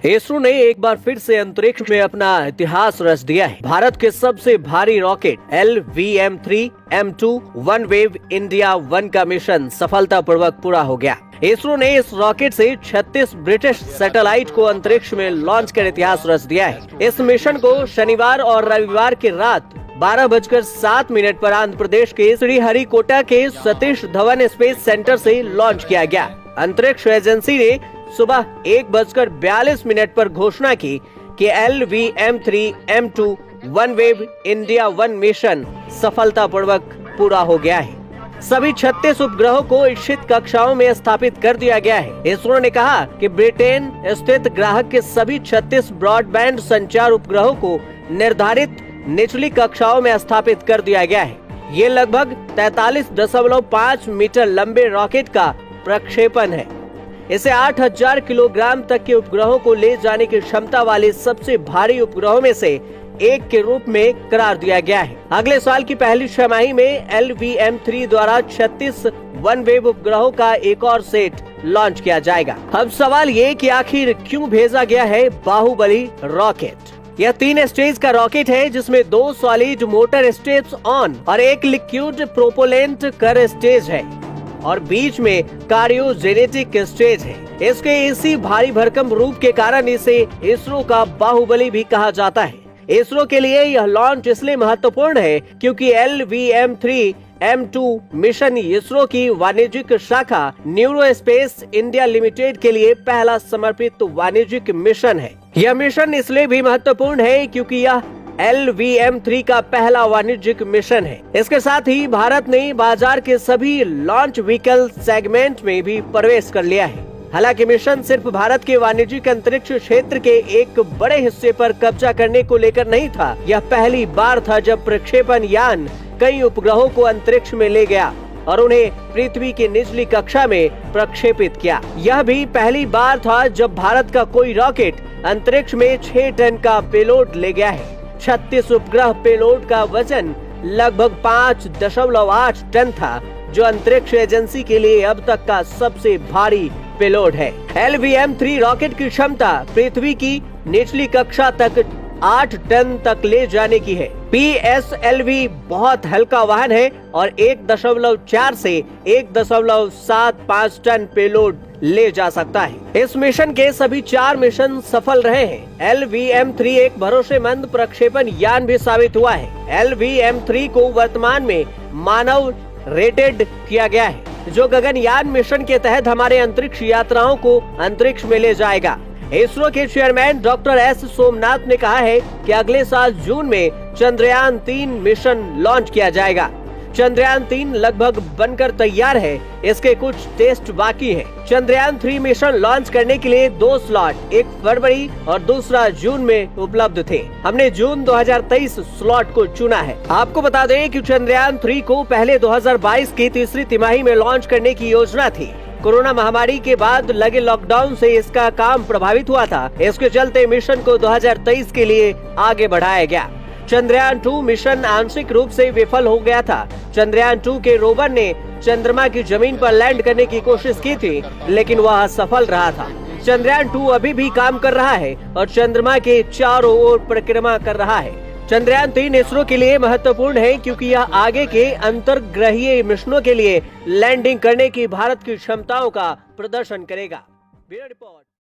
इसरो ने एक बार फिर से अंतरिक्ष में अपना इतिहास रच दिया है। भारत के सबसे भारी रॉकेट LVM-3M2 OneWeb इंडिया 1 का मिशन सफलतापूर्वक पूरा हो गया। इसरो ने इस रॉकेट से 36 ब्रिटिश सैटेलाइट को अंतरिक्ष में लॉन्च कर इतिहास रच दिया है। इस मिशन को शनिवार और रविवार की रात 12:07 पर आंध्र प्रदेश के श्रीहरिकोटा के सतीश धवन स्पेस सेंटर से लॉन्च किया गया। अंतरिक्ष एजेंसी ने सुबह 1:42 पर घोषणा की कि LVM-3M2 OneWeb इंडिया 1 मिशन सफलतापूर्वक पूरा हो गया है। सभी 36 उपग्रहों को इच्छित कक्षाओं में स्थापित कर दिया गया है। इसरो ने कहा कि ब्रिटेन स्थित ग्राहक के सभी 36 ब्रॉडबैंड संचार उपग्रहों को निर्धारित निचली कक्षाओं में स्थापित कर दिया गया है। ये लगभग 43.5 मीटर लंबे रॉकेट का प्रक्षेपण है। इसे 8000 किलोग्राम तक के उपग्रहों को ले जाने की क्षमता वाले सबसे भारी उपग्रहों में से एक के रूप में करार दिया गया है। अगले साल की पहली छमाही में LVM-3 द्वारा 36 OneWeb उपग्रहों का एक और सेट लॉन्च किया जाएगा। अब सवाल ये कि आखिर क्यों भेजा गया है बाहुबली रॉकेट। यह 3 स्टेज का रॉकेट है, जिसमें 2 सॉलिड मोटर स्टेज ऑन और एक लिक्विड प्रोपेलेंट कर स्टेज है और बीच में कार्योजेनेटिक स्टेज है। इसके इसी भारी भरकम रूप के कारण इसे इसरो का बाहुबली भी कहा जाता है। इसरो के लिए यह लॉन्च इसलिए महत्वपूर्ण है क्योंकि LVM-3M2 मिशन इसरो की वाणिज्यिक शाखा न्यूरोस्पेस इंडिया लिमिटेड के लिए पहला समर्पित वाणिज्यिक मिशन है। यह मिशन इसलिए भी महत्वपूर्ण है क्योंकि यह LVM-3 का पहला वाणिज्यिक मिशन है। इसके साथ ही भारत ने बाजार के सभी लॉन्च व्हीकल सेगमेंट में भी प्रवेश कर लिया है। हालांकि मिशन सिर्फ भारत के वाणिज्यिक अंतरिक्ष क्षेत्र के एक बड़े हिस्से पर कब्जा करने को लेकर नहीं था। यह पहली बार था जब प्रक्षेपण यान कई उपग्रहों को अंतरिक्ष में ले गया और उन्हें पृथ्वी की निचली कक्षा में प्रक्षेपित किया। यह भी पहली बार था जब भारत का कोई रॉकेट अंतरिक्ष में 6 टन का पेलोड ले गया है। 36 उपग्रह पेलोड का वजन लगभग 5.8 टन था, जो अंतरिक्ष एजेंसी के लिए अब तक का सबसे भारी पेलोड है। LVM-3 रॉकेट की क्षमता पृथ्वी की निचली कक्षा तक 8 टन तक ले जाने की है। PSLV बहुत हल्का वाहन है और 1.4 से 1.75 टन पेलोड ले जा सकता है। इस मिशन के सभी 4 मिशन सफल रहे हैं। LVM-3 एक भरोसेमंद प्रक्षेपण यान भी साबित हुआ है। LVM-3 को वर्तमान में मानव रेटेड किया गया है, जो गगनयान मिशन के तहत हमारे अंतरिक्ष यात्राओं को अंतरिक्ष में ले जाएगा। इसरो के चेयरमैन डॉक्टर S सोमनाथ ने कहा है कि अगले साल जून में चंद्रयान 3 मिशन लॉन्च किया जाएगा। चंद्रयान 3 लगभग बनकर तैयार है, इसके कुछ टेस्ट बाकी है। चंद्रयान 3 मिशन लॉन्च करने के लिए 2 स्लॉट, एक फरवरी और दूसरा जून में उपलब्ध थे। हमने जून 2023 स्लॉट को चुना है। आपको बता दें कि चंद्रयान 3 को पहले 2022 की तीसरी तिमाही में लॉन्च करने की योजना थी। कोरोना महामारी के बाद लगे लॉकडाउन से इसका काम प्रभावित हुआ था। इसके चलते मिशन को 2023 के लिए आगे बढ़ाया गया। चंद्रयान 2 मिशन आंशिक रूप से विफल हो गया था। चंद्रयान 2 के रोवर ने चंद्रमा की जमीन पर लैंड करने की कोशिश की थी, लेकिन वह असफल रहा था। चंद्रयान 2 अभी भी काम कर रहा है और चंद्रमा के चारों ओर परिक्रमा कर रहा है। चंद्रयान 3 इसरो के लिए महत्वपूर्ण है क्योंकि यह आगे के अंतर्ग्रहीय मिशनों के लिए लैंडिंग करने की भारत की क्षमताओं का प्रदर्शन करेगा। Bureau report.